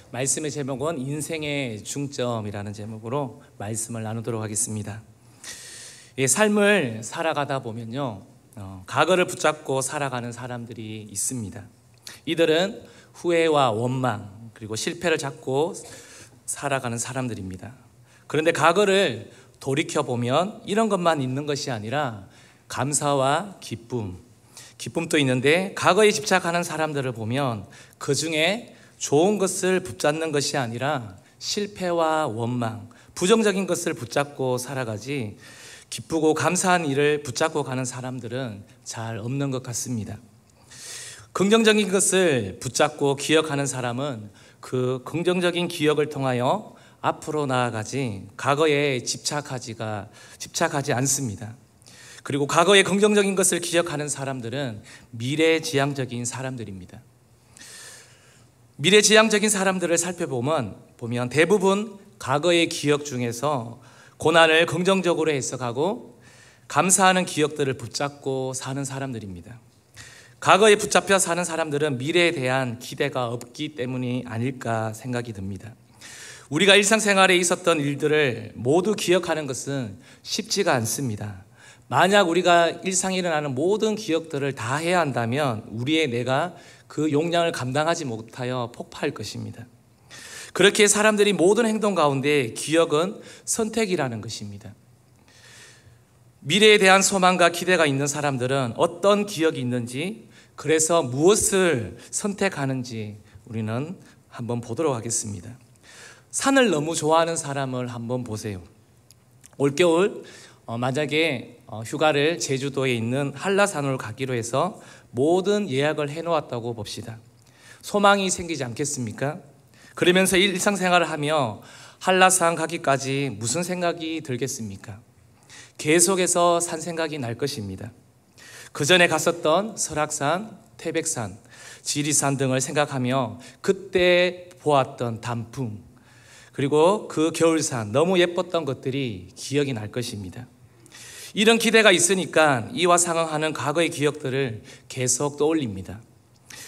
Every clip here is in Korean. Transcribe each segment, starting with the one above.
말씀의 제목은 인생의 중점이라는 제목으로 말씀을 나누도록 하겠습니다. 삶을 살아가다 보면요, 과거를 붙잡고 살아가는 사람들이 있습니다. 이들은 후회와 원망 그리고 실패를 잡고 살아가는 사람들입니다. 그런데 과거를 돌이켜보면 이런 것만 있는 것이 아니라 감사와 기쁨도 있는데, 과거에 집착하는 사람들을 보면 그 중에 좋은 것을 붙잡는 것이 아니라 실패와 원망, 부정적인 것을 붙잡고 살아가지 기쁘고 감사한 일을 붙잡고 가는 사람들은 잘 없는 것 같습니다. 긍정적인 것을 붙잡고 기억하는 사람은 그 긍정적인 기억을 통하여 앞으로 나아가지 과거에 집착하지 않습니다. 그리고 과거의 긍정적인 것을 기억하는 사람들은 미래지향적인 사람들입니다. 미래지향적인 사람들을 살펴보면 대부분 과거의 기억 중에서 고난을 긍정적으로 해석하고 감사하는 기억들을 붙잡고 사는 사람들입니다. 과거에 붙잡혀 사는 사람들은 미래에 대한 기대가 없기 때문이 아닐까 생각이 듭니다. 우리가 일상생활에 있었던 일들을 모두 기억하는 것은 쉽지가 않습니다. 만약 우리가 일상에 일어나는 모든 기억들을 다 해야 한다면 우리의 뇌가 그 용량을 감당하지 못하여 폭파할 것입니다. 그렇게 사람들이 모든 행동 가운데 기억은 선택이라는 것입니다. 미래에 대한 소망과 기대가 있는 사람들은 어떤 기억이 있는지, 그래서 무엇을 선택하는지 우리는 한번 보도록 하겠습니다. 산을 너무 좋아하는 사람을 한번 보세요. 올겨울 만약에 휴가를 제주도에 있는 한라산으로 가기로 해서 모든 예약을 해놓았다고 봅시다. 소망이 생기지 않겠습니까? 그러면서 일상생활을 하며 한라산 가기까지 무슨 생각이 들겠습니까? 계속해서 산 생각이 날 것입니다. 그 전에 갔었던 설악산, 태백산, 지리산 등을 생각하며 그때 보았던 단풍, 그리고 그 겨울산, 너무 예뻤던 것들이 기억이 날 것입니다. 이런 기대가 있으니까 이와 상응하는 과거의 기억들을 계속 떠올립니다.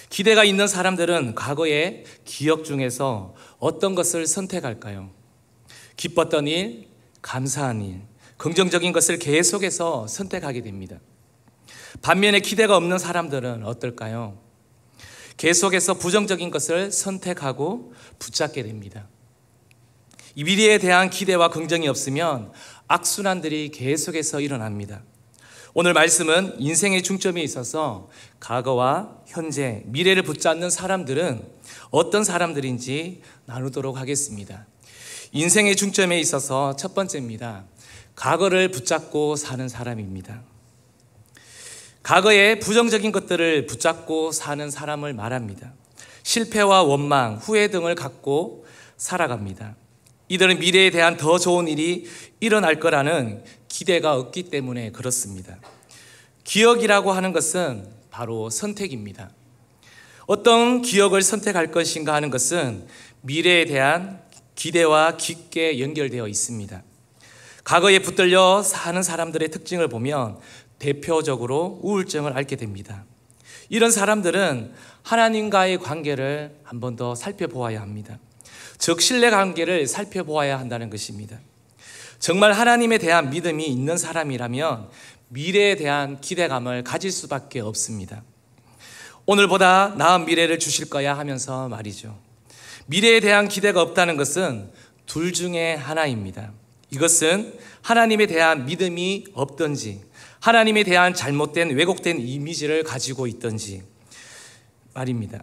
기대가 있는 사람들은 과거의 기억 중에서 어떤 것을 선택할까요? 기뻤던 일, 감사한 일, 긍정적인 것을 계속해서 선택하게 됩니다. 반면에 기대가 없는 사람들은 어떨까요? 계속해서 부정적인 것을 선택하고 붙잡게 됩니다. 이 미래에 대한 기대와 긍정이 없으면 악순환들이 계속해서 일어납니다. 오늘 말씀은 인생의 중점에 있어서 과거와 현재, 미래를 붙잡는 사람들은 어떤 사람들인지 나누도록 하겠습니다. 인생의 중점에 있어서 첫 번째입니다. 과거를 붙잡고 사는 사람입니다. 과거의 부정적인 것들을 붙잡고 사는 사람을 말합니다. 실패와 원망, 후회 등을 갖고 살아갑니다. 이들은 미래에 대한 더 좋은 일이 일어날 거라는 기대가 없기 때문에 그렇습니다. 기억이라고 하는 것은 바로 선택입니다. 어떤 기억을 선택할 것인가 하는 것은 미래에 대한 기대와 깊게 연결되어 있습니다. 과거에 붙들려 사는 사람들의 특징을 보면 대표적으로 우울증을 앓게 됩니다. 이런 사람들은 하나님과의 관계를 한 번 더 살펴보아야 합니다. 즉 신뢰관계를 살펴보아야 한다는 것입니다. 정말 하나님에 대한 믿음이 있는 사람이라면 미래에 대한 기대감을 가질 수밖에 없습니다. 오늘보다 나은 미래를 주실 거야 하면서 말이죠. 미래에 대한 기대가 없다는 것은 둘 중에 하나입니다. 이것은 하나님에 대한 믿음이 없든지 하나님에 대한 잘못된 왜곡된 이미지를 가지고 있든지 말입니다.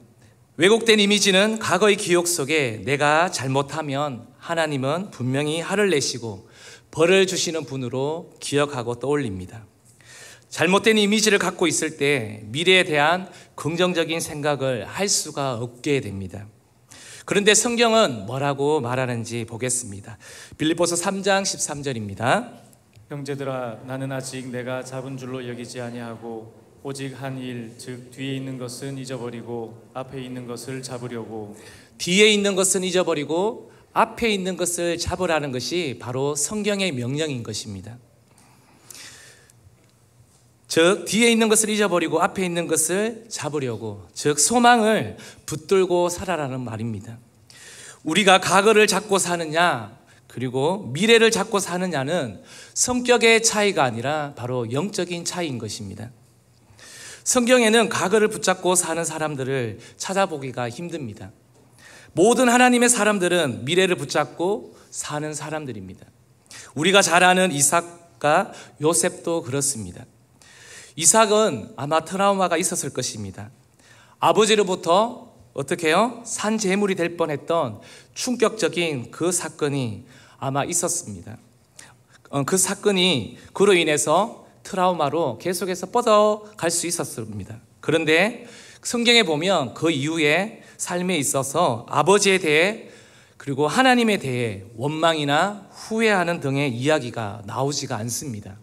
왜곡된 이미지는 과거의 기억 속에 내가 잘못하면 하나님은 분명히 화를 내시고 벌을 주시는 분으로 기억하고 떠올립니다. 잘못된 이미지를 갖고 있을 때 미래에 대한 긍정적인 생각을 할 수가 없게 됩니다. 그런데 성경은 뭐라고 말하는지 보겠습니다. 빌립보서 3장 13절입니다. 형제들아, 나는 아직 내가 잡은 줄로 여기지 아니하고 오직 한 일, 즉 뒤에 있는 것은 잊어버리고 앞에 있는 것을 잡으려고. 뒤에 있는 것은 잊어버리고 앞에 있는 것을 잡으라는 것이 바로 성경의 명령인 것입니다. 즉 뒤에 있는 것을 잊어버리고 앞에 있는 것을 잡으려고, 즉 소망을 붙들고 살아라는 말입니다. 우리가 과거를 잡고 사느냐 그리고 미래를 잡고 사느냐는 성격의 차이가 아니라 바로 영적인 차이인 것입니다. 성경에는 과거를 붙잡고 사는 사람들을 찾아보기가 힘듭니다. 모든 하나님의 사람들은 미래를 붙잡고 사는 사람들입니다. 우리가 잘 아는 이삭과 요셉도 그렇습니다. 이삭은 아마 트라우마가 있었을 것입니다. 아버지로부터 어떻게 해요? 산 제물이 될 뻔했던 충격적인 그 사건이 아마 있었습니다. 그 사건이 그로 인해서 트라우마로 계속해서 뻗어갈 수 있었습니다. 그런데 성경에 보면 그 이후에 삶에 있어서 아버지에 대해 그리고 하나님에 대해 원망이나 후회하는 등의 이야기가 나오지가 않습니다.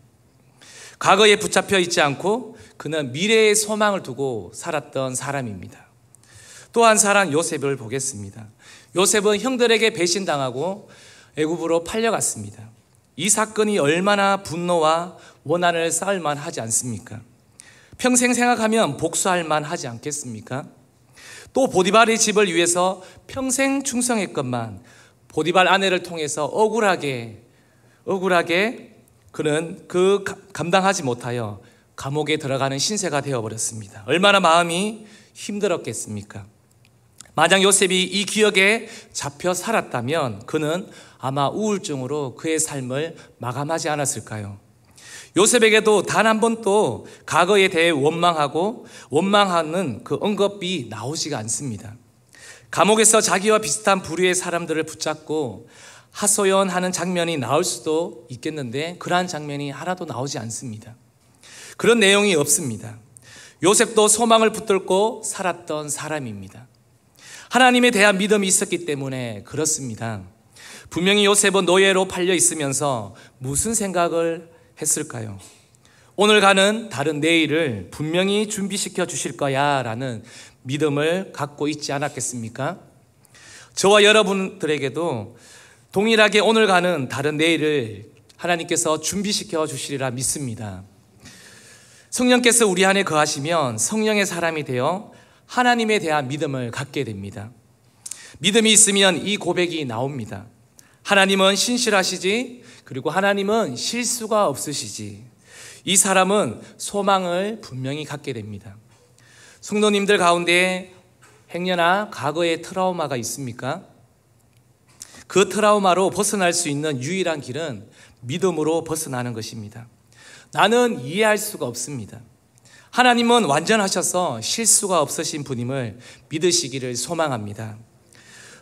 과거에 붙잡혀 있지 않고 그는 미래의 소망을 두고 살았던 사람입니다. 또 한 사람 요셉을 보겠습니다. 요셉은 형들에게 배신당하고 애굽으로 팔려갔습니다. 이 사건이 얼마나 분노와 원한을 쌓을 만하지 않습니까? 평생 생각하면 복수할 만하지 않겠습니까? 또 보디발의 집을 위해서 평생 충성했건만 보디발 아내를 통해서 억울하게 그는 감당하지 못하여 감옥에 들어가는 신세가 되어버렸습니다. 얼마나 마음이 힘들었겠습니까? 만약 요셉이 이 기억에 잡혀 살았다면 그는 아마 우울증으로 그의 삶을 마감하지 않았을까요? 요셉에게도 단 한 번도 과거에 대해 원망하는 그 언급이 나오지가 않습니다. 감옥에서 자기와 비슷한 부류의 사람들을 붙잡고 하소연하는 장면이 나올 수도 있겠는데 그러한 장면이 하나도 나오지 않습니다. 그런 내용이 없습니다. 요셉도 소망을 붙들고 살았던 사람입니다. 하나님에 대한 믿음이 있었기 때문에 그렇습니다. 분명히 요셉은 노예로 팔려 있으면서 무슨 생각을 했을까요? 오늘 가는 다른 내일을 분명히 준비시켜 주실 거야 라는 믿음을 갖고 있지 않았겠습니까? 저와 여러분들에게도 동일하게 오늘 가는 다른 내일을 하나님께서 준비시켜 주시리라 믿습니다. 성령께서 우리 안에 거하시면 성령의 사람이 되어 하나님에 대한 믿음을 갖게 됩니다. 믿음이 있으면 이 고백이 나옵니다. 하나님은 신실하시지, 그리고 하나님은 실수가 없으시지. 이 사람은 소망을 분명히 갖게 됩니다. 성도님들 가운데 행여나 과거의 트라우마가 있습니까? 그 트라우마로 벗어날 수 있는 유일한 길은 믿음으로 벗어나는 것입니다. 나는 이해할 수가 없습니다. 하나님은 완전하셔서 실수가 없으신 분임을 믿으시기를 소망합니다.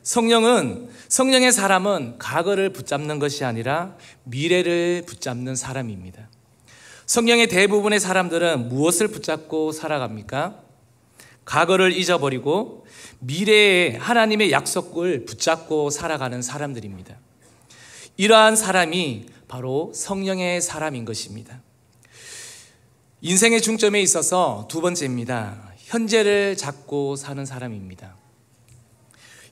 성령의 사람은 과거를 붙잡는 것이 아니라 미래를 붙잡는 사람입니다. 성령의 대부분의 사람들은 무엇을 붙잡고 살아갑니까? 과거를 잊어버리고 미래의 하나님의 약속을 붙잡고 살아가는 사람들입니다. 이러한 사람이 바로 성령의 사람인 것입니다. 인생의 중점에 있어서 두 번째입니다. 현재를 잡고 사는 사람입니다.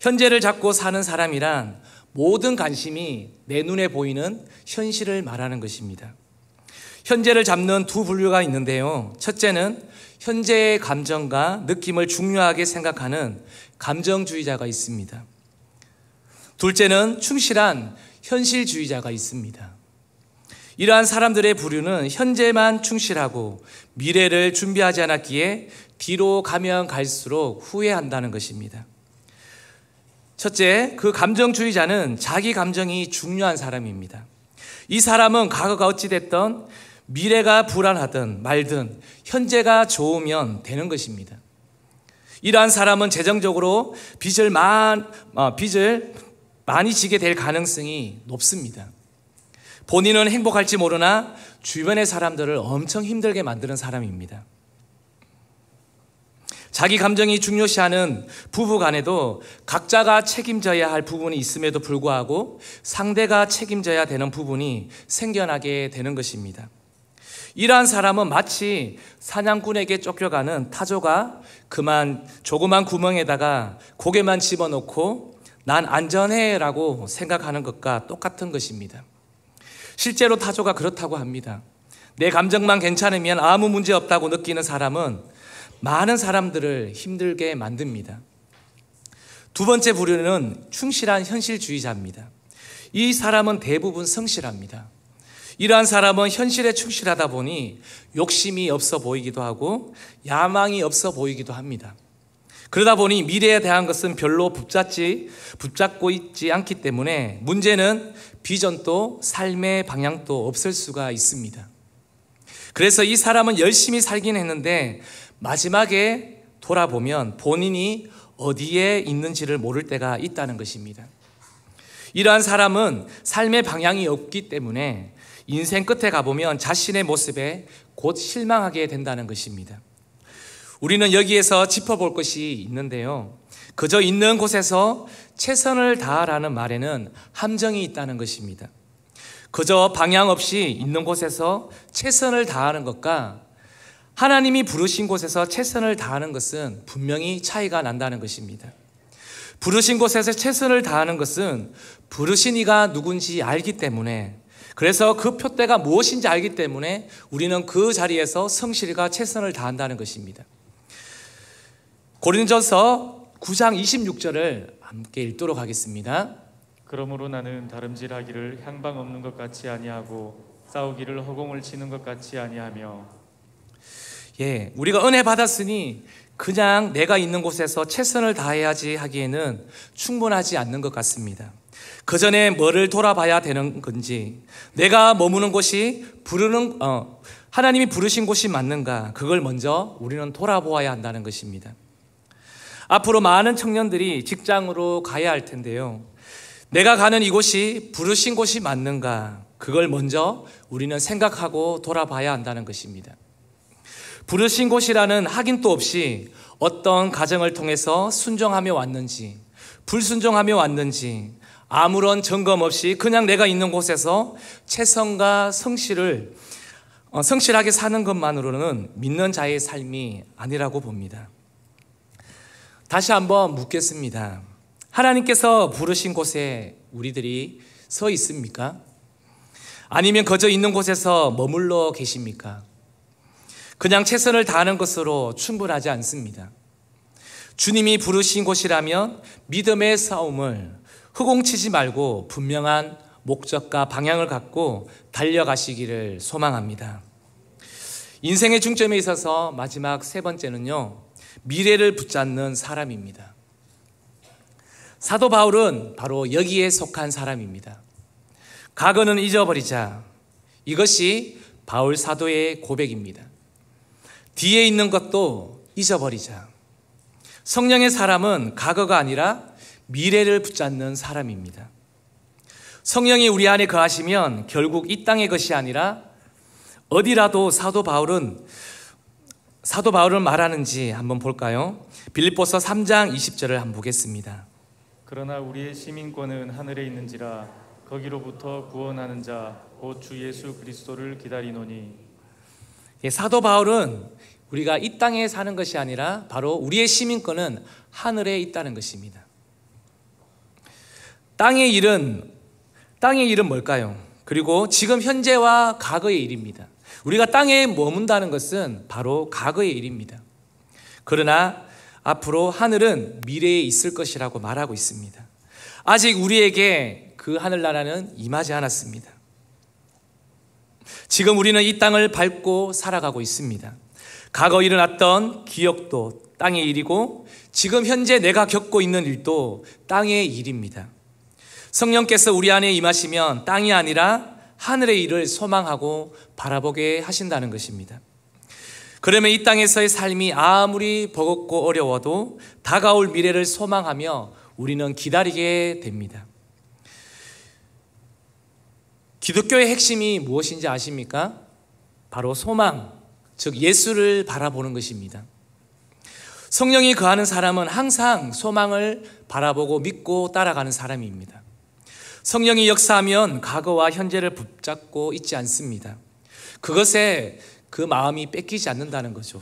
현재를 잡고 사는 사람이란 모든 관심이 내 눈에 보이는 현실을 말하는 것입니다. 현재를 잡는 두 분류가 있는데요. 첫째는 현재의 감정과 느낌을 중요하게 생각하는 감정주의자가 있습니다. 둘째는 충실한 현실주의자가 있습니다. 이러한 사람들의 부류는 현재만 충실하고 미래를 준비하지 않았기에 뒤로 가면 갈수록 후회한다는 것입니다. 첫째, 그 감정주의자는 자기 감정이 중요한 사람입니다. 이 사람은 과거가 어찌됐든 미래가 불안하든 말든 현재가 좋으면 되는 것입니다. 이러한 사람은 재정적으로 빚을 많이 지게 될 가능성이 높습니다. 본인은 행복할지 모르나 주변의 사람들을 엄청 힘들게 만드는 사람입니다. 자기 감정이 중요시하는 부부 간에도 각자가 책임져야 할 부분이 있음에도 불구하고 상대가 책임져야 되는 부분이 생겨나게 되는 것입니다. 이러한 사람은 마치 사냥꾼에게 쫓겨가는 타조가 그만 조그만 구멍에다가 고개만 집어넣고 난 안전해 라고 생각하는 것과 똑같은 것입니다. 실제로 타조가 그렇다고 합니다. 내 감정만 괜찮으면 아무 문제 없다고 느끼는 사람은 많은 사람들을 힘들게 만듭니다. 두 번째 부류는 충실한 현실주의자입니다. 이 사람은 대부분 성실합니다. 이러한 사람은 현실에 충실하다 보니 욕심이 없어 보이기도 하고 야망이 없어 보이기도 합니다. 그러다 보니 미래에 대한 것은 별로 붙잡고 있지 않기 때문에 문제는 비전도 삶의 방향도 없을 수가 있습니다. 그래서 이 사람은 열심히 살긴 했는데 마지막에 돌아보면 본인이 어디에 있는지를 모를 때가 있다는 것입니다. 이러한 사람은 삶의 방향이 없기 때문에 인생 끝에 가보면 자신의 모습에 곧 실망하게 된다는 것입니다. 우리는 여기에서 짚어볼 것이 있는데요. 그저 있는 곳에서 최선을 다하라는 말에는 함정이 있다는 것입니다. 그저 방향 없이 있는 곳에서 최선을 다하는 것과 하나님이 부르신 곳에서 최선을 다하는 것은 분명히 차이가 난다는 것입니다. 부르신 곳에서 최선을 다하는 것은 부르신 이가 누군지 알기 때문에, 그래서 그 표대가 무엇인지 알기 때문에 우리는 그 자리에서 성실과 최선을 다한다는 것입니다. 고린도전서 9장 26절을 함께 읽도록 하겠습니다. 그러므로 나는 다름질하기를 향방 없는 것 같이 아니하고 싸우기를 허공을 치는 것 같이 아니하며. 우리가 은혜 받았으니 그냥 내가 있는 곳에서 최선을 다해야지 하기에는 충분하지 않는 것 같습니다. 그 전에 뭐를 돌아봐야 되는 건지, 내가 머무는 곳이 하나님이 부르신 곳이 맞는가, 그걸 먼저 우리는 돌아보아야 한다는 것입니다. 앞으로 많은 청년들이 직장으로 가야 할 텐데요. 내가 가는 이곳이 부르신 곳이 맞는가, 그걸 먼저 우리는 생각하고 돌아봐야 한다는 것입니다. 부르신 곳이라는 확인도 없이 어떤 과정을 통해서 순종하며 왔는지 불순종하며 왔는지 아무런 점검 없이 그냥 내가 있는 곳에서 최선과 성실하게 사는 것만으로는 믿는 자의 삶이 아니라고 봅니다. 다시 한번 묻겠습니다. 하나님께서 부르신 곳에 우리들이 서 있습니까? 아니면 그저 있는 곳에서 머물러 계십니까? 그냥 최선을 다하는 것으로 충분하지 않습니다. 주님이 부르신 곳이라면 믿음의 싸움을 허공치지 말고 분명한 목적과 방향을 갖고 달려가시기를 소망합니다. 인생의 중점에 있어서 마지막 세 번째는요, 미래를 붙잡는 사람입니다. 사도 바울은 바로 여기에 속한 사람입니다. 과거는 잊어버리자. 이것이 바울 사도의 고백입니다. 뒤에 있는 것도 잊어버리자. 성령의 사람은 과거가 아니라 미래를 붙잡는 사람입니다. 성령이 우리 안에 거하시면 결국 이 땅의 것이 아니라 어디라도 사도 바울은 말하는지 한번 볼까요? 빌립보서 3장 20절을 한번 보겠습니다. 그러나 우리의 시민권은 하늘에 있는지라 거기로부터 구원하는 자 곧 주 예수 그리스도를 기다리노니. 사도 바울은 우리가 이 땅에 사는 것이 아니라 바로 우리의 시민권은 하늘에 있다는 것입니다. 땅의 일은 뭘까요? 그리고 지금 현재와 과거의 일입니다. 우리가 땅에 머문다는 것은 바로 과거의 일입니다. 그러나 앞으로 하늘은 미래에 있을 것이라고 말하고 있습니다. 아직 우리에게 그 하늘나라는 임하지 않았습니다. 지금 우리는 이 땅을 밟고 살아가고 있습니다. 과거 일어났던 기억도 땅의 일이고 지금 현재 내가 겪고 있는 일도 땅의 일입니다. 성령께서 우리 안에 임하시면 땅이 아니라 하늘의 일을 소망하고 바라보게 하신다는 것입니다. 그러면 이 땅에서의 삶이 아무리 버겁고 어려워도 다가올 미래를 소망하며 우리는 기다리게 됩니다. 기독교의 핵심이 무엇인지 아십니까? 바로 소망, 즉 예수를 바라보는 것입니다. 성령이 거하는 사람은 항상 소망을 바라보고 믿고 따라가는 사람입니다. 성령이 역사하면 과거와 현재를 붙잡고 있지 않습니다. 그것에 그 마음이 뺏기지 않는다는 거죠.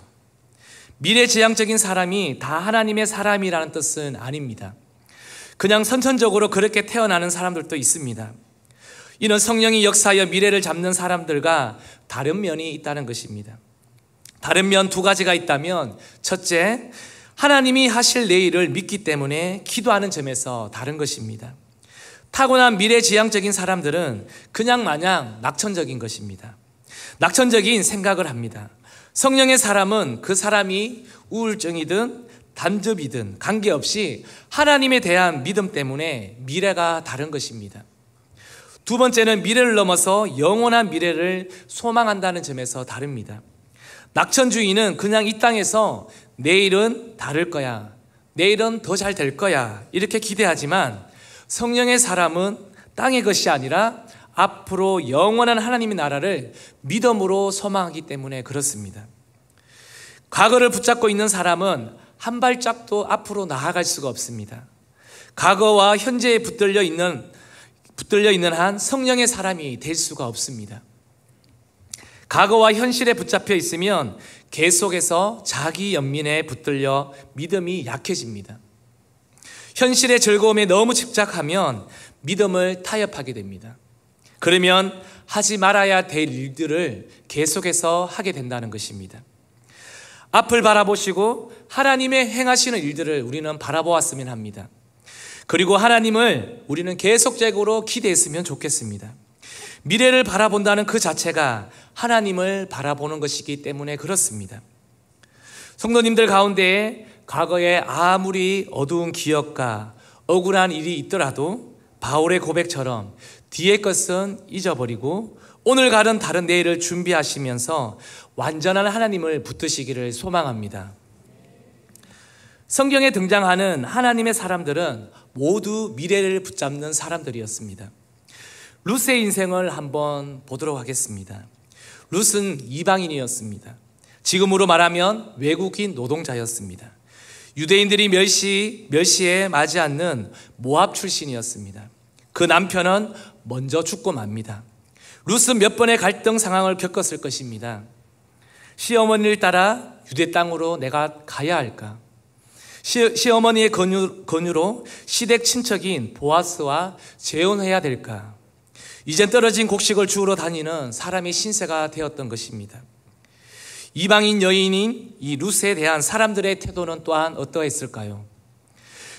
미래지향적인 사람이 다 하나님의 사람이라는 뜻은 아닙니다. 그냥 선천적으로 그렇게 태어나는 사람들도 있습니다. 이는 성령이 역사하여 미래를 잡는 사람들과 다른 면이 있다는 것입니다. 다른 면 두 가지가 있다면, 첫째, 하나님이 하실 내일을 믿기 때문에 기도하는 점에서 다른 것입니다. 타고난 미래지향적인 사람들은 그냥 마냥 낙천적인 것입니다. 낙천적인 생각을 합니다. 성령의 사람은 그 사람이 우울증이든 담즙이든 관계없이 하나님에 대한 믿음 때문에 미래가 다른 것입니다. 두 번째는 미래를 넘어서 영원한 미래를 소망한다는 점에서 다릅니다. 낙천주의는 그냥 이 땅에서 내일은 다를 거야, 내일은 더 잘 될 거야 이렇게 기대하지만, 성령의 사람은 땅의 것이 아니라 앞으로 영원한 하나님의 나라를 믿음으로 소망하기 때문에 그렇습니다. 과거를 붙잡고 있는 사람은 한 발짝도 앞으로 나아갈 수가 없습니다. 과거와 현재에 붙들려 있는 한 성령의 사람이 될 수가 없습니다. 과거와 현실에 붙잡혀 있으면 계속해서 자기 연민에 붙들려 믿음이 약해집니다. 현실의 즐거움에 너무 집착하면 믿음을 타협하게 됩니다. 그러면 하지 말아야 될 일들을 계속해서 하게 된다는 것입니다. 앞을 바라보시고 하나님의 행하시는 일들을 우리는 바라보았으면 합니다. 그리고 하나님을 우리는 계속적으로 기대했으면 좋겠습니다. 미래를 바라본다는 그 자체가 하나님을 바라보는 것이기 때문에 그렇습니다. 성도님들 가운데 과거에 아무리 어두운 기억과 억울한 일이 있더라도 바울의 고백처럼 뒤의 것은 잊어버리고 오늘 가는 다른 내일을 준비하시면서 완전한 하나님을 붙드시기를 소망합니다. 성경에 등장하는 하나님의 사람들은 모두 미래를 붙잡는 사람들이었습니다. 룻의 인생을 한번 보도록 하겠습니다. 룻은 이방인이었습니다. 지금으로 말하면 외국인 노동자였습니다. 유대인들이 멸시에 맞지 않는 모압 출신이었습니다. 그 남편은 먼저 죽고 맙니다. 룻은 몇 번의 갈등 상황을 겪었을 것입니다. 시어머니를 따라 유대 땅으로 내가 가야 할까? 시어머니의 권유로 시댁 친척인 보아스와 재혼해야 될까? 이젠 떨어진 곡식을 주우러 다니는 사람의 신세가 되었던 것입니다. 이방인 여인인 이 룻에 대한 사람들의 태도는 또한 어떠했을까요?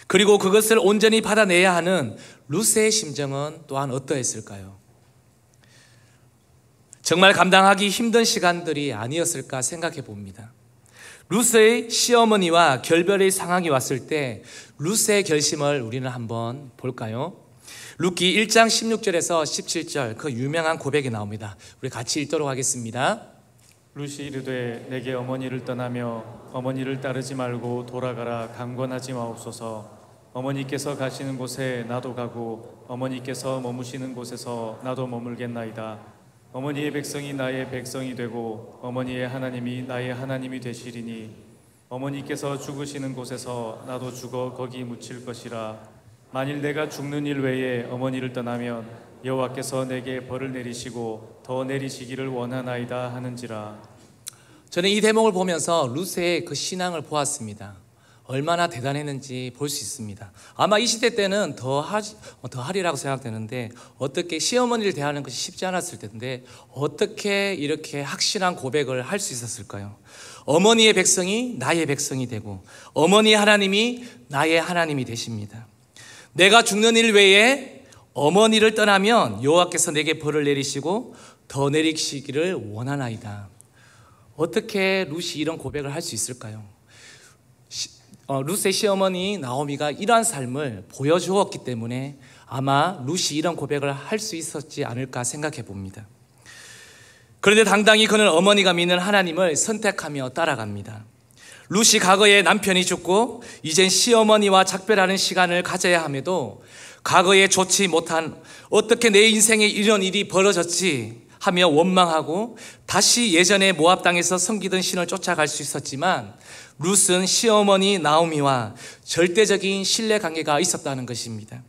그리고 그것을 온전히 받아내야 하는 룻의 심정은 또한 어떠했을까요? 정말 감당하기 힘든 시간들이 아니었을까 생각해 봅니다. 룻의 시어머니와 결별의 상황이 왔을 때 룻의 결심을 우리는 한번 볼까요? 룻기 1장 16절에서 17절 그 유명한 고백이 나옵니다. 우리 같이 읽도록 하겠습니다. 룻이 이르되 내게 어머니를 떠나며 어머니를 따르지 말고 돌아가라 강권하지 마옵소서. 어머니께서 가시는 곳에 나도 가고 어머니께서 머무시는 곳에서 나도 머물겠나이다. 어머니의 백성이 나의 백성이 되고 어머니의 하나님이 나의 하나님이 되시리니 어머니께서 죽으시는 곳에서 나도 죽어 거기 묻힐 것이라. 만일 내가 죽는 일 외에 어머니를 떠나면 여호와께서 내게 벌을 내리시고 더 내리시기를 원하나이다 하는지라. 저는 이 대목을 보면서 룻의 그 신앙을 보았습니다. 얼마나 대단했는지 볼 수 있습니다. 아마 이 시대 때는 더 하리라고 생각되는데, 어떻게 시어머니를 대하는 것이 쉽지 않았을 텐데 어떻게 이렇게 확실한 고백을 할 수 있었을까요? 어머니의 백성이 나의 백성이 되고 어머니 하나님이 나의 하나님이 되십니다. 내가 죽는 일 외에 어머니를 떠나면 여호와께서 내게 벌을 내리시고 더 내리시기를 원하나이다. 어떻게 룻이 이런 고백을 할 수 있을까요? 룻의 시어머니 나오미가 이러한 삶을 보여주었기 때문에 아마 룻이 이런 고백을 할 수 있었지 않을까 생각해 봅니다. 그런데 당당히 그는 어머니가 믿는 하나님을 선택하며 따라갑니다. 룻이 과거에 남편이 죽고 이젠 시어머니와 작별하는 시간을 가져야 함에도 과거에 좋지 못한, 어떻게 내 인생에 이런 일이 벌어졌지 하며 원망하고 다시 예전에 모압 땅에서 섬기던 신을 쫓아갈 수 있었지만, 룻은 시어머니 나오미와 절대적인 신뢰 관계가 있었다는 것입니다.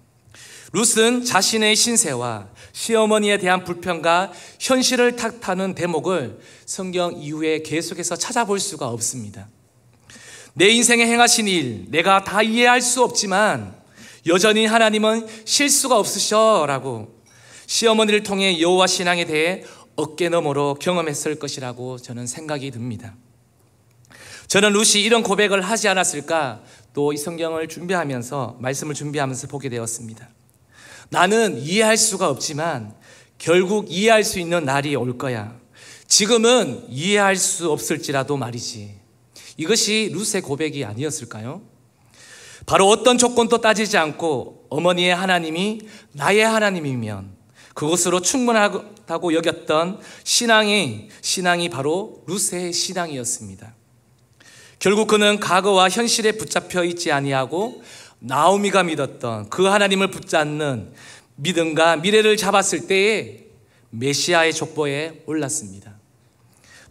룻은 자신의 신세와 시어머니에 대한 불평과 현실을 탓하는 대목을 성경 이후에 계속해서 찾아볼 수가 없습니다. 내 인생에 행하신 일 내가 다 이해할 수 없지만 여전히 하나님은 실수가 없으셔라고 시어머니를 통해 여호와 신앙에 대해 어깨너머로 경험했을 것이라고 저는 생각이 듭니다. 저는 룻이 이런 고백을 하지 않았을까 또 이 성경을 준비하면서 말씀을 준비하면서 보게 되었습니다. 나는 이해할 수가 없지만 결국 이해할 수 있는 날이 올 거야. 지금은 이해할 수 없을지라도 말이지. 이것이 룻의 고백이 아니었을까요? 바로 어떤 조건도 따지지 않고 어머니의 하나님이 나의 하나님이면 그것으로 충분하다고 여겼던 신앙이 바로 룻의 신앙이었습니다. 결국 그는 과거와 현실에 붙잡혀 있지 아니하고 나오미가 믿었던 그 하나님을 붙잡는 믿음과 미래를 잡았을 때에 메시아의 족보에 올랐습니다.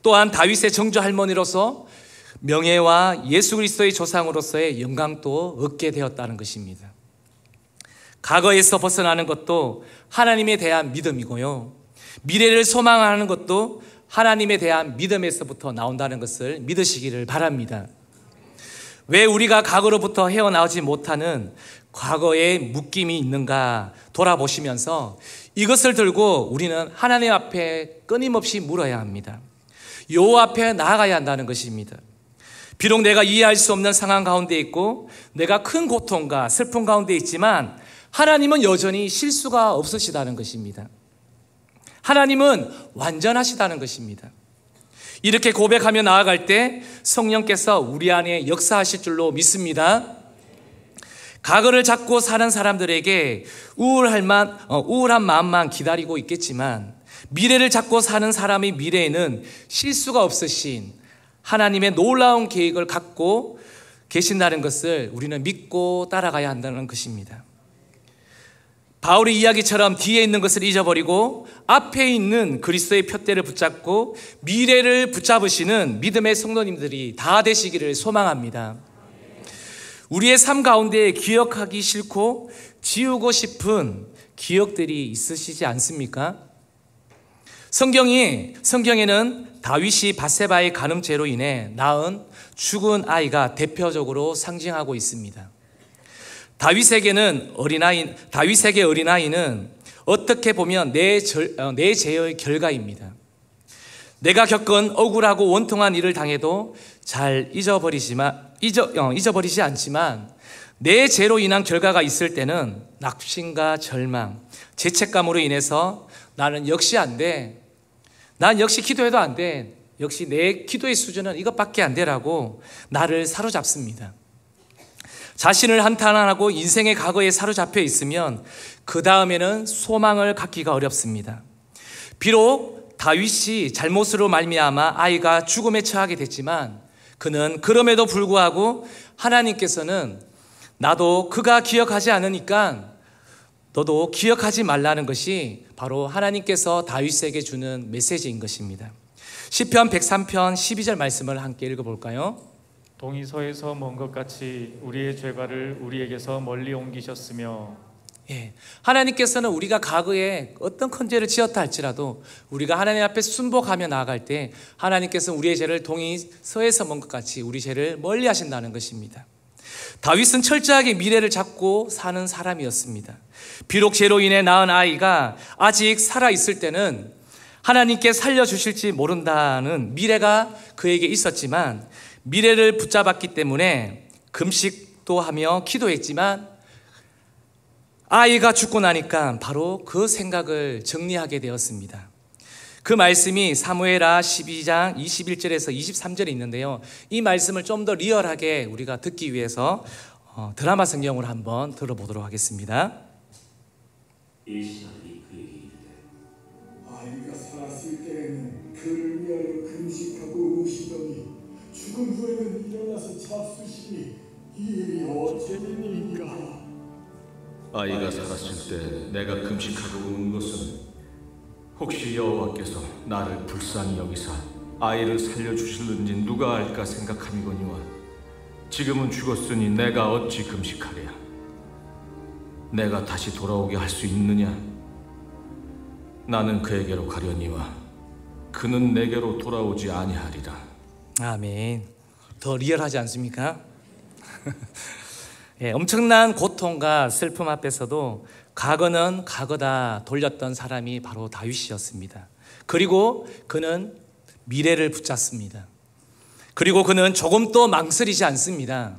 또한 다윗의 정조 할머니로서 명예와 예수 그리스도의 조상으로서의 영광도 얻게 되었다는 것입니다. 과거에서 벗어나는 것도 하나님에 대한 믿음이고요, 미래를 소망하는 것도 하나님에 대한 믿음에서부터 나온다는 것을 믿으시기를 바랍니다. 왜 우리가 과거로부터 헤어나오지 못하는 과거의 묶임이 있는가 돌아보시면서 이것을 들고 우리는 하나님 앞에 끊임없이 물어야 합니다. 여호와 앞에 나아가야 한다는 것입니다. 비록 내가 이해할 수 없는 상황 가운데 있고 내가 큰 고통과 슬픔 가운데 있지만 하나님은 여전히 실수가 없으시다는 것입니다. 하나님은 완전하시다는 것입니다. 이렇게 고백하며 나아갈 때 성령께서 우리 안에 역사하실 줄로 믿습니다. 과거를 잡고 사는 사람들에게 우울한 마음만 기다리고 있겠지만 미래를 잡고 사는 사람의 미래에는 실수가 없으신 하나님의 놀라운 계획을 갖고 계신다는 것을 우리는 믿고 따라가야 한다는 것입니다. 바울의 이야기처럼 뒤에 있는 것을 잊어버리고 앞에 있는 그리스도의 푯대를 붙잡고 미래를 붙잡으시는 믿음의 성도님들이 다 되시기를 소망합니다. 우리의 삶 가운데 기억하기 싫고 지우고 싶은 기억들이 있으시지 않습니까? 성경에는 다윗이 바세바의 간음죄로 인해 낳은 죽은 아이가 대표적으로 상징하고 있습니다. 다윗에게 어린아이는 어떻게 보면 내 죄의 결과입니다. 내가 겪은 억울하고 원통한 일을 당해도 잘 잊어버리지 않지만 내 죄로 인한 결과가 있을 때는 낙심과 절망, 죄책감으로 인해서 나는 역시 안 돼. 난 역시 기도해도 안 돼. 역시 내 기도의 수준은 이것밖에 안 되라고 나를 사로잡습니다. 자신을 한탄하고 인생의 과거에 사로잡혀 있으면 그 다음에는 소망을 갖기가 어렵습니다. 비록 다윗이 잘못으로 말미암아 아이가 죽음에 처하게 됐지만 그는 그럼에도 불구하고 하나님께서는 나도 그가 기억하지 않으니까 너도 기억하지 말라는 것이 바로 하나님께서 다윗에게 주는 메시지인 것입니다. 시편 103편 12절 말씀을 함께 읽어볼까요? 동이 서에서 먼 것 같이 우리의 죄과를 우리에게서 멀리 옮기셨으며. 하나님께서는 우리가 과거에 어떤 큰 죄를 지었다 할지라도 우리가 하나님 앞에 순복하며 나아갈 때 하나님께서는 우리의 죄를 동이 서에서 먼 것 같이 우리 죄를 멀리 하신다는 것입니다. 다윗은 철저하게 미래를 잡고 사는 사람이었습니다. 비록 죄로 인해 낳은 아이가 아직 살아있을 때는 하나님께 살려주실지 모른다는 미래가 그에게 있었지만 미래를 붙잡았기 때문에 금식도 하며 기도했지만 아이가 죽고 나니까 바로 그 생각을 정리하게 되었습니다. 그 말씀이 사무엘하 12장 21절에서 23절에 있는데요, 이 말씀을 좀 더 리얼하게 우리가 듣기 위해서 드라마 성경을 한번 들어보도록 하겠습니다. 엘시다이 그에게 이르되 아이가 살았을 때에는 그를 위하여 금식하고 우시더니 죽은 후에는 일어나서 잡수시니 이 일이 어찌되니까? 아이가 살았을 때 내가 금식하고 운 것은 혹시 여호와께서 나를 불쌍히 여기사 아이를 살려주실는지 누가 알까 생각함이거니와 지금은 죽었으니 내가 어찌 금식하랴? 내가 다시 돌아오게 할 수 있느냐? 나는 그에게로 가려니와 그는 내게로 돌아오지 아니하리라. 아멘. 더 리얼하지 않습니까? 엄청난 고통과 슬픔 앞에서도 과거는 과거다 돌렸던 사람이 바로 다윗이었습니다. 그리고 그는 미래를 붙잡습니다. 그리고 그는 조금도 망설이지 않습니다.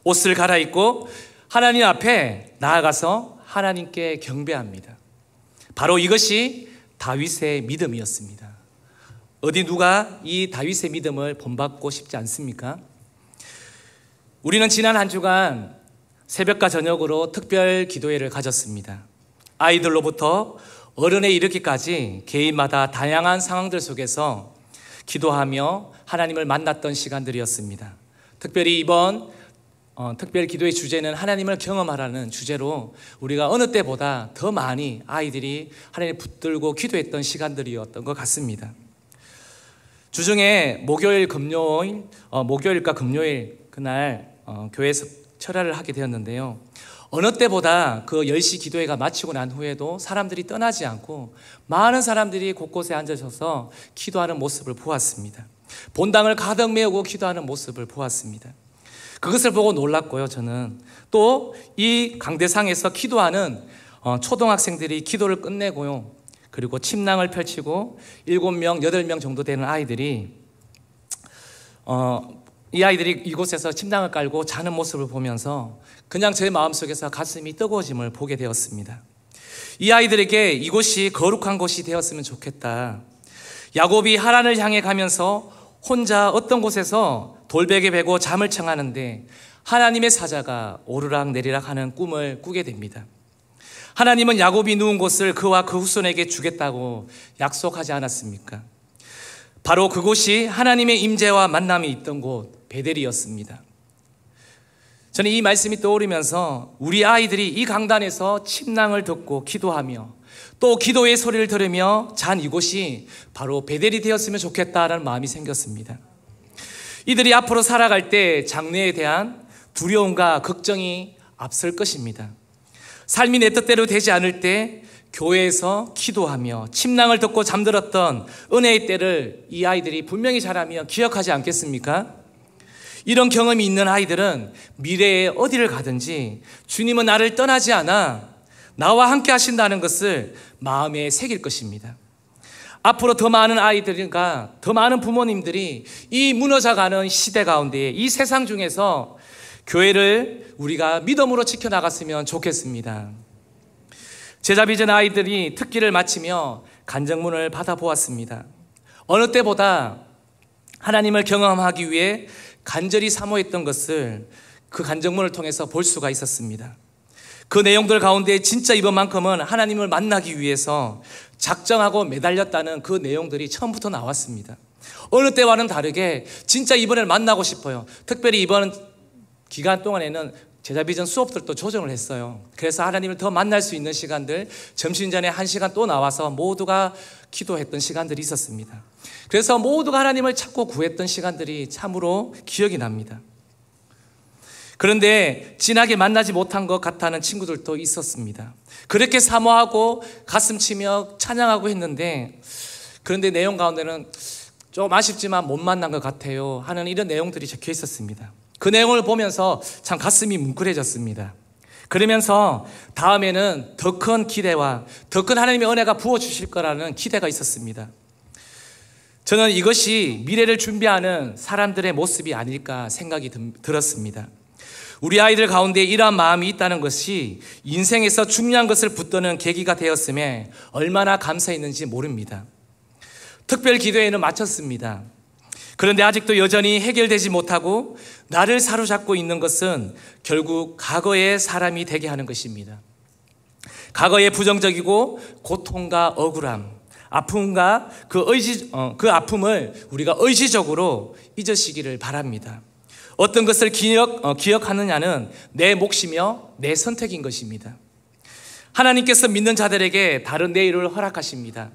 옷을 갈아입고 하나님 앞에 나아가서 하나님께 경배합니다. 바로 이것이 다윗의 믿음이었습니다. 어디 누가 이 다윗의 믿음을 본받고 싶지 않습니까? 우리는 지난 한 주간 새벽과 저녁으로 특별 기도회를 가졌습니다. 아이들로부터 어른에 이르기까지 개인마다 다양한 상황들 속에서 기도하며 하나님을 만났던 시간들이었습니다. 특별히 이번 특별 기도의 주제는 하나님을 경험하라는 주제로 우리가 어느 때보다 더 많이 아이들이 하나님을 붙들고 기도했던 시간들이었던 것 같습니다. 주중에 목요일과 금요일 그날 교회에서 철야를 하게 되었는데요. 어느 때보다 그 10시 기도회가 마치고 난 후에도 사람들이 떠나지 않고 많은 사람들이 곳곳에 앉으셔서 기도하는 모습을 보았습니다. 본당을 가득 메우고 기도하는 모습을 보았습니다. 그것을 보고 놀랐고요. 저는 또 이 강대상에서 기도하는 초등학생들이 기도를 끝내고요. 그리고 침낭을 펼치고 7명, 8명 정도 되는 아이들이 이 아이들이 이곳에서 침낭을 깔고 자는 모습을 보면서 그냥 제 마음속에서 가슴이 뜨거워짐을 보게 되었습니다. 이 아이들에게 이곳이 거룩한 곳이 되었으면 좋겠다. 야곱이 하란을 향해 가면서 혼자 어떤 곳에서 돌베개 베고 잠을 청하는데 하나님의 사자가 오르락 내리락 하는 꿈을 꾸게 됩니다. 하나님은 야곱이 누운 곳을 그와 그 후손에게 주겠다고 약속하지 않았습니까? 바로 그곳이 하나님의 임재와 만남이 있던 곳 베델이었습니다. 저는 이 말씀이 떠오르면서 우리 아이들이 이 강단에서 침낭을 덮고 기도하며 또 기도의 소리를 들으며 잔 이곳이 바로 베델이 되었으면 좋겠다라는 마음이 생겼습니다. 이들이 앞으로 살아갈 때 장래에 대한 두려움과 걱정이 앞설 것입니다. 삶이 내 뜻대로 되지 않을 때 교회에서 기도하며 침낭을 덮고 잠들었던 은혜의 때를 이 아이들이 분명히 잘하며 기억하지 않겠습니까? 이런 경험이 있는 아이들은 미래에 어디를 가든지 주님은 나를 떠나지 않아 나와 함께 하신다는 것을 마음에 새길 것입니다. 앞으로 더 많은 아이들과 더 많은 부모님들이 이 무너져가는 시대 가운데 이 세상 중에서 교회를 우리가 믿음으로 지켜나갔으면 좋겠습니다. 제자비전 아이들이 특기를 마치며 간증문을 받아보았습니다. 어느 때보다 하나님을 경험하기 위해 간절히 사모했던 것을 그 간증문을 통해서 볼 수가 있었습니다. 그 내용들 가운데 진짜 이번만큼은 하나님을 만나기 위해서 작정하고 매달렸다는 그 내용들이 처음부터 나왔습니다. 어느 때와는 다르게 진짜 이번에는 만나고 싶어요. 특별히 이번 기간 동안에는 제자비전 수업들도 조정을 했어요. 그래서 하나님을 더 만날 수 있는 시간들, 점심 전에 1시간 또 나와서 모두가 기도했던 시간들이 있었습니다. 그래서 모두가 하나님을 찾고 구했던 시간들이 참으로 기억이 납니다. 그런데 진하게 만나지 못한 것 같다는 친구들도 있었습니다. 그렇게 사모하고 가슴치며 찬양하고 했는데 그런데 내용 가운데는 좀 아쉽지만 못 만난 것 같아요 하는 이런 내용들이 적혀 있었습니다. 그 내용을 보면서 참 가슴이 뭉클해졌습니다. 그러면서 다음에는 더 큰 기대와 더 큰 하나님의 은혜가 부어주실 거라는 기대가 있었습니다. 저는 이것이 미래를 준비하는 사람들의 모습이 아닐까 생각이 들었습니다. 우리 아이들 가운데 이러한 마음이 있다는 것이 인생에서 중요한 것을 붙드는 계기가 되었음에 얼마나 감사했는지 모릅니다. 특별 기도회는 마쳤습니다. 그런데 아직도 여전히 해결되지 못하고 나를 사로잡고 있는 것은 결국 과거의 사람이 되게 하는 것입니다. 과거의 부정적이고 고통과 억울함, 아픔과 그 아픔을 우리가 의지적으로 잊으시기를 바랍니다. 어떤 것을 기억하느냐는 내 몫이며 내 선택인 것입니다. 하나님께서 믿는 자들에게 다른 내일을 허락하십니다.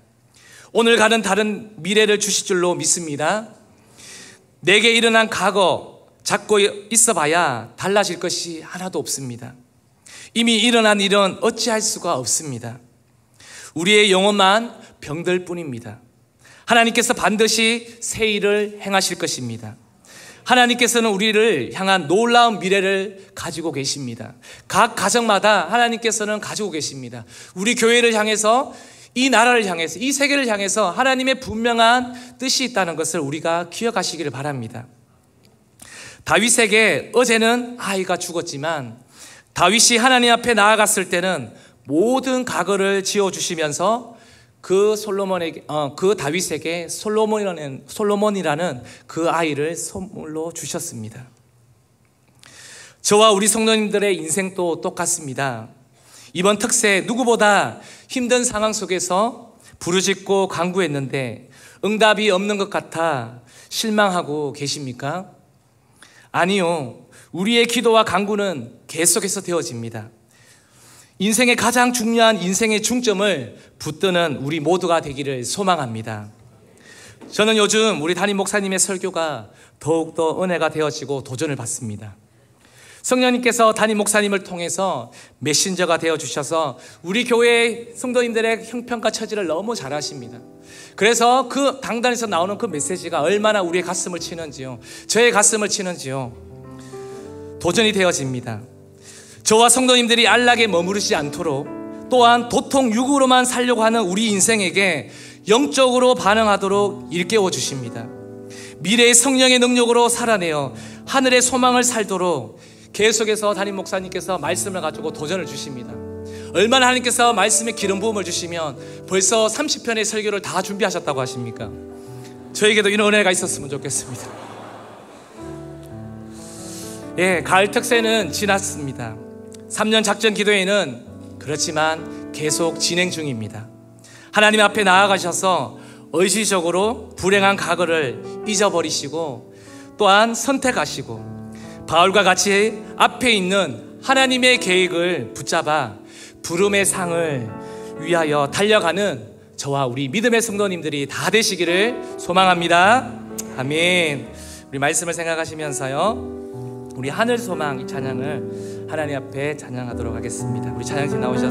오늘 가는 다른 미래를 주실 줄로 믿습니다. 내게 일어난 과거 잡고 있어봐야 달라질 것이 하나도 없습니다. 이미 일어난 일은 어찌할 수가 없습니다. 우리의 영혼만 병들 뿐입니다. 하나님께서 반드시 새 일을 행하실 것입니다. 하나님께서는 우리를 향한 놀라운 미래를 가지고 계십니다. 각 가정마다 하나님께서는 가지고 계십니다. 우리 교회를 향해서, 이 나라를 향해서, 이 세계를 향해서 하나님의 분명한 뜻이 있다는 것을 우리가 기억하시기를 바랍니다. 다윗에게 어제는 아이가 죽었지만 다윗이 하나님 앞에 나아갔을 때는 모든 가거를 지어주시면서 그 다윗에게 솔로몬이라는 그 아이를 선물로 주셨습니다. 저와 우리 성도님들의 인생도 똑같습니다. 이번 특세 누구보다 힘든 상황 속에서 부르짖고 간구했는데 응답이 없는 것 같아 실망하고 계십니까? 아니요. 우리의 기도와 간구는 계속해서 되어집니다. 인생의 가장 중요한 인생의 중점을 붙드는 우리 모두가 되기를 소망합니다. 저는 요즘 우리 담임 목사님의 설교가 더욱더 은혜가 되어지고 도전을 받습니다. 성령님께서 담임 목사님을 통해서 메신저가 되어주셔서 우리 교회 성도님들의 형편과 처지를 너무 잘 아십니다. 그래서 그 강단에서 나오는 그 메시지가 얼마나 우리의 가슴을 치는지요, 저의 가슴을 치는지요, 도전이 되어집니다. 저와 성도님들이 안락에 머무르지 않도록, 또한 도통 육으로만 살려고 하는 우리 인생에게 영적으로 반응하도록 일깨워 주십니다. 미래의 성령의 능력으로 살아내어 하늘의 소망을 살도록 계속해서 담임 목사님께서 말씀을 가지고 도전을 주십니다. 얼마나 하나님께서 말씀에 기름 부음을 주시면 벌써 30편의 설교를 다 준비하셨다고 하십니까? 저에게도 이런 은혜가 있었으면 좋겠습니다. 가을 특세는 지났습니다. 3년 작전 기도회는 그렇지만 계속 진행 중입니다. 하나님 앞에 나아가셔서 의지적으로 불행한 과거를 잊어버리시고 또한 선택하시고 바울과 같이 앞에 있는 하나님의 계획을 붙잡아 부름의 상을 위하여 달려가는 저와 우리 믿음의 성도님들이 다 되시기를 소망합니다. 아멘. 우리 말씀을 생각하시면서요, 우리 하늘 소망 이 찬양을 하나님 앞에 찬양하도록 하겠습니다. 우리 찬양팀 나오셔서